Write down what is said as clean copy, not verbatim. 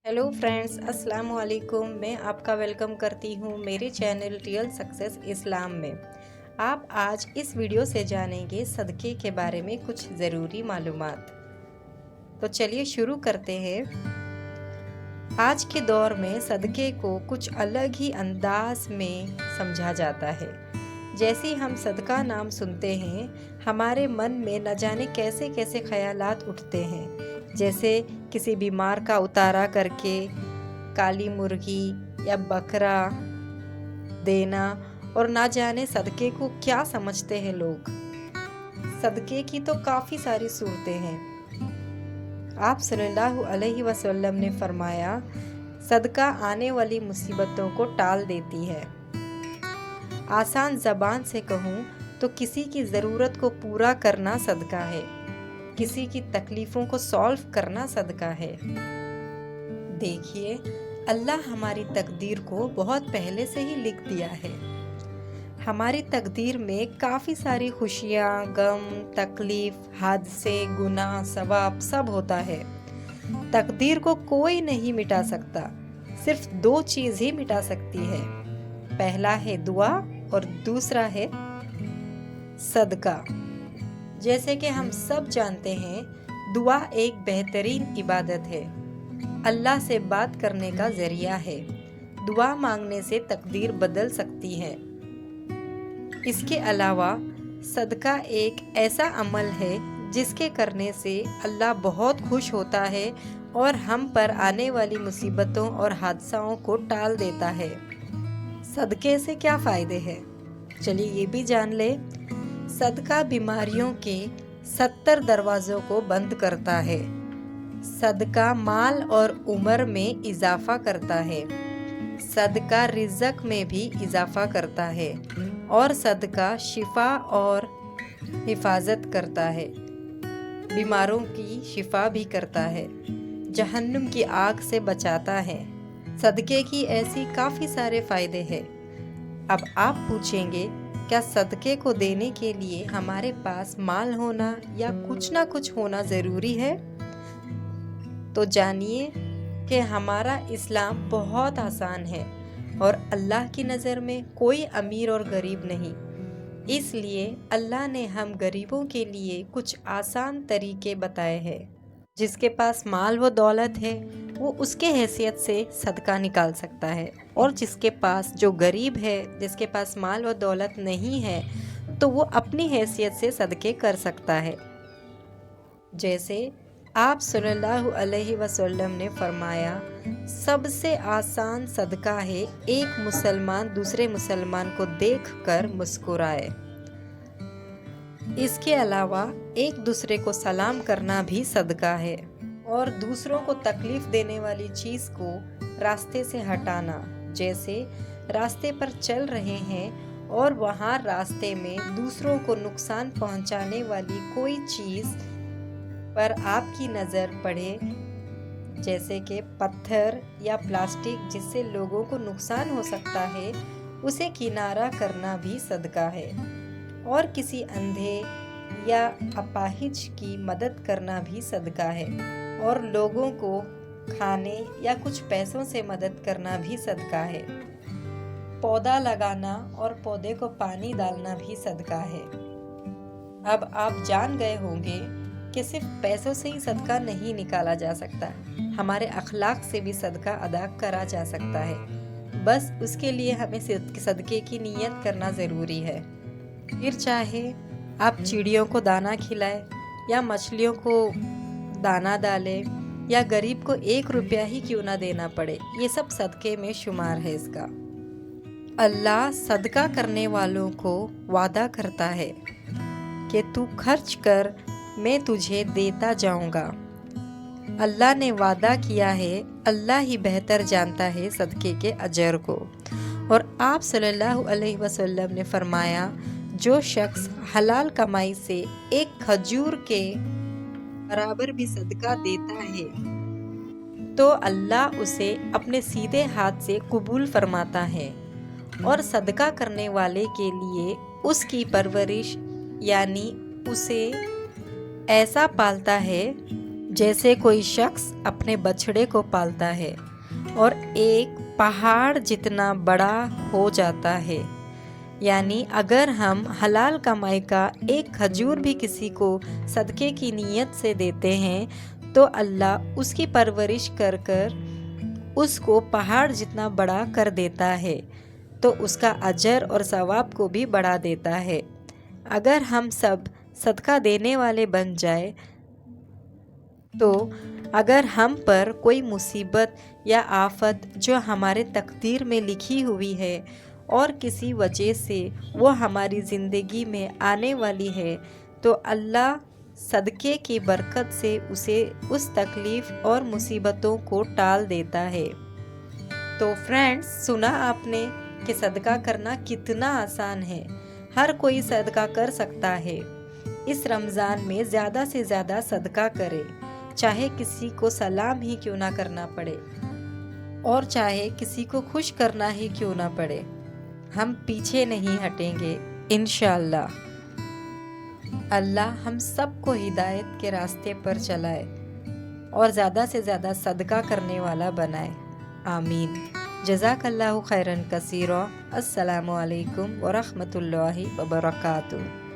Hello friends, अस्सलाम वालेकुम। मैं आपका वेलकम करती हूँ मेरे चैनल रियल सक्सेस इस्लाम में। आप आज इस वीडियो से जानेंगे सदक़े के बारे में कुछ ज़रूरी मालूमात। तो चलिए शुरू करते हैं। आज के दौर में सदक़े को कुछ अलग ही अंदाज में समझा जाता है। जैसे हम सदका नाम सुनते हैं, हमारे मन में न जाने कैसे कैसे ख्यालात उठते हैं। जैसे किसी बीमार का उतारा करके काली मुर्गी या बकरा देना, और ना जाने सदके को क्या समझते हैं लोग। सदके की तो काफ़ी सारी सूरतें हैं। आप सल्लल्लाहु अलैहि वसल्लम ने फरमाया, सदका आने वाली मुसीबतों को टाल देती है। आसान ज़बान से कहूँ तो किसी की ज़रूरत को पूरा करना सदका है, किसी की तकलीफ़ों को सॉल्व करना सदका है। देखिए, अल्लाह हमारी तकदीर को बहुत पहले से ही लिख दिया है। हमारी तकदीर में काफ़ी सारी खुशियाँ, गम, तकलीफ़, हादसे, गुनाह, सवाब सब होता है। तकदीर को कोई नहीं मिटा सकता, सिर्फ दो चीज़ ही मिटा सकती है। पहला है दुआ और दूसरा है सदका। जैसे कि हम सब जानते हैं, दुआ एक बेहतरीन इबादत है, अल्लाह से बात करने का ज़रिया है। दुआ मांगने से तकदीर बदल सकती है। इसके अलावा सदका एक ऐसा अमल है जिसके करने से अल्लाह बहुत खुश होता है और हम पर आने वाली मुसीबतों और हादसाओं को टाल देता है। सदके से क्या फ़ायदे हैं, चलिए ये भी जान ले। सदका बीमारियों के 70 दरवाज़ों को बंद करता है। सदका माल और उम्र में इजाफा करता है। सदका रिज़्क़ में भी इजाफा करता है और सदका शिफा और हिफाजत करता है। बीमारों की शिफा भी करता है, जहन्नुम की आग से बचाता है। सदके की ऐसी काफ़ी सारे फ़ायदे हैं। अब आप पूछेंगे, क्या सदके को देने के लिए हमारे पास माल होना या कुछ ना कुछ होना ज़रूरी है? तो जानिए कि हमारा इस्लाम बहुत आसान है और अल्लाह की नज़र में कोई अमीर और गरीब नहीं। इसलिए अल्लाह ने हम गरीबों के लिए कुछ आसान तरीके बताए हैं। जिसके पास माल व दौलत है वो उसके हैसियत से सदका निकाल सकता है, और जिसके पास जो गरीब है, जिसके पास माल व दौलत नहीं है, तो वो अपनी हैसियत से सदके कर सकता है। जैसे आप सल्लल्लाहु अलैहि वसल्लम ने फरमाया, सबसे आसान सदका है एक मुसलमान दूसरे मुसलमान को देखकर मुस्कुराए। इसके अलावा एक दूसरे को सलाम करना भी सदका है, और दूसरों को तकलीफ देने वाली चीज़ को रास्ते से हटाना। जैसे रास्ते पर चल रहे हैं और वहाँ रास्ते में दूसरों को नुकसान पहुँचाने वाली कोई चीज़ पर आपकी नज़र पड़े, जैसे कि पत्थर या प्लास्टिक जिससे लोगों को नुकसान हो सकता है, उसे किनारा करना भी सदका है। और किसी अंधे या अपाहिज की मदद करना भी सदका है, और लोगों को खाने या कुछ पैसों से मदद करना भी सदका है। पौधा लगाना और पौधे को पानी डालना भी सदका है। अब आप जान गए होंगे कि सिर्फ पैसों से ही सदका नहीं निकाला जा सकता, हमारे अखलाक से भी सदका अदा करा जा सकता है। बस उसके लिए हमें सदके की नीयत करना ज़रूरी है। फिर चाहे आप चिड़ियों को दाना खिलाएं या मछलियों को दाना डालें या गरीब को 1 रुपया ही क्यों ना देना पड़े, ये सब सदके में शुमार है इसका। अल्लाह सदका करने वालों को वादा करता है कि तू खर्च कर, मैं तुझे देता जाऊंगा। अल्लाह ने वादा किया है, अल्लाह ही बेहतर जानता है सदके के अजर को। और आप सल्लल्लाहु अलैहि वसल्लम ने फरमाया, जो शख्स हलाल कमाई से एक खजूर के बराबर भी सदका देता है तो अल्लाह उसे अपने सीधे हाथ से कबूल फरमाता है, और सदका करने वाले के लिए उसकी परवरिश यानी उसे ऐसा पालता है जैसे कोई शख्स अपने बछड़े को पालता है और एक पहाड़ जितना बड़ा हो जाता है। यानी अगर हम हलाल कमाई का एक खजूर भी किसी को सदके की नीयत से देते हैं तो अल्लाह उसकी परवरिश कर कर उसको पहाड़ जितना बड़ा कर देता है, तो उसका अजर और सवाब को भी बढ़ा देता है। अगर हम सब सदका देने वाले बन जाए तो अगर हम पर कोई मुसीबत या आफत जो हमारे तकदीर में लिखी हुई है और किसी वजह से वो हमारी ज़िंदगी में आने वाली है, तो अल्लाह सदक़े की बरकत से उसे उस तकलीफ़ और मुसीबतों को टाल देता है। तो फ्रेंड्स, सुना आपने कि सदका करना कितना आसान है। हर कोई सदका कर सकता है। इस रमज़ान में ज़्यादा से ज़्यादा सदका करें, चाहे किसी को सलाम ही क्यों ना करना पड़े और चाहे किसी को खुश करना ही क्यों ना पड़े, हम पीछे नहीं हटेंगे इंशाअल्लाह। अल्लाह हम सबको हिदायत के रास्ते पर चलाए और ज़्यादा से ज़्यादा सदका करने वाला बनाए। आमीन। जज़ाकल्लाहु खैरन कसीरा। अस्सलामु अलैकुम व रहमतुल्लाहि व बरकातुहू।